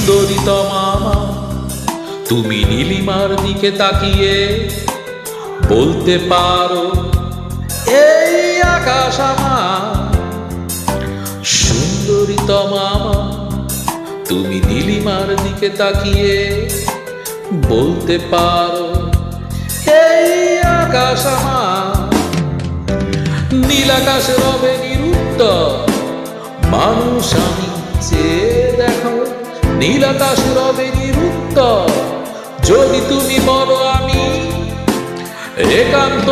সুন্দরীতমা তুমি নীলিমার দিকে তাকিয়ে বলতে পারো এই আকাশ আমার। সুন্দরীতমা তুমি নীলিমার দিকে তাকিয়ে বলতে পারো এই আকাশ আমার। নীল আকাশ রবে নিরুত্তর, মানুষ আমি চেয়ে দেখো। নীল আকাশ রবে নিরুত্তর, যদি তুমি বলো আমি একান্ত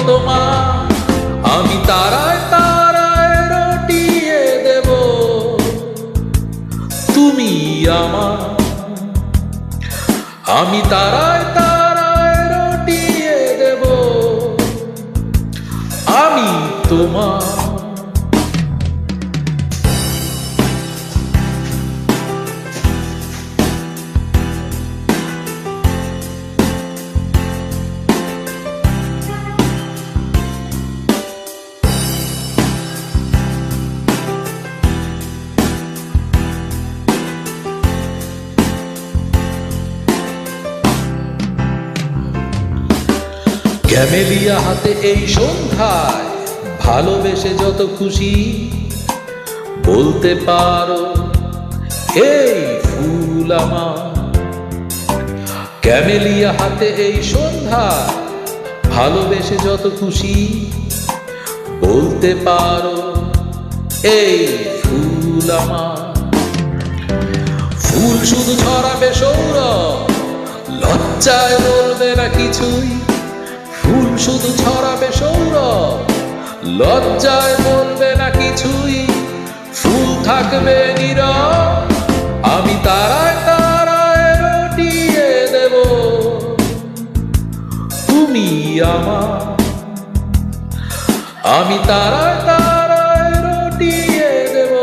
তোমার। আমি তারায় তারায় রটিয়ে দেব তুমি আমার। আমি তারায় তারায় রটিয়ে দেব আমি তোমার। ক্যামেলিয়া হাতে এই সন্ধ্যায় ভালোবেসে যত খুশি বলতে পারো এই ফুল আমার। ক্যামেলিয়া হাতে এই সন্ধ্যায় ভালোবেসে যত খুশি বলতে পারো এই ফুল আমার। ফুল শুধু ছড়াবে সৌরভ, লজ্জায় বলবে না কিছুই। ফুল শুধু ছড়াবে সৌরভ, লজ্জায় বলবে না কিছুই। ফুল থাকবে নীরব, আমি তারায় তারায় রটিয়ে দেব তুমি আমার। আমি তারায় তারায় রটিয়ে দেব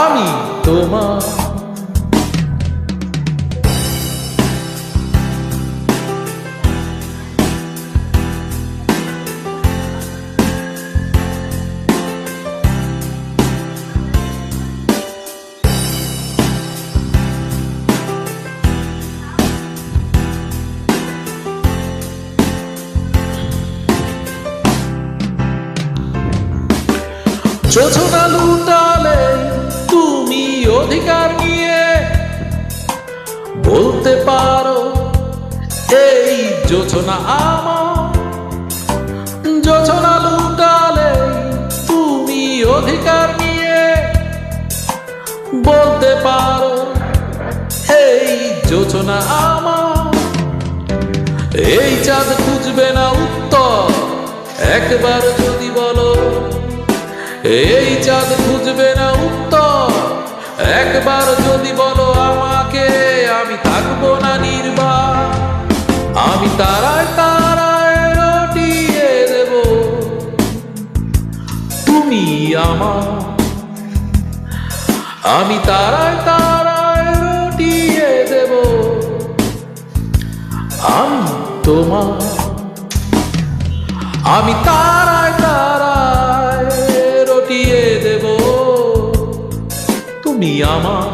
আমি তোমার। যোছনা লুটালে তুমি অধিকার নিয়ে বলতে পারো এই যোছনা আমার। যোছনা লুটালে তুমি অধিকার নিয়ে বলতে পারো এই যোছনা আমার। এই চাঁদ খুঁজবে না উত্তর, একবার যদি বলো এই চাঁদ খুঁজবে না উত্তর, একবার যদি বলো আমাকে। আমি থাকবো না নির্বাক, আমি তারায় তারায় রটিয়ে দেব তুমি আমার। আমি তারায় তারায় রটিয়ে দেব আমি তোমার। আমি তারায় তারায় রটিয়ে দেব তুমি আমার।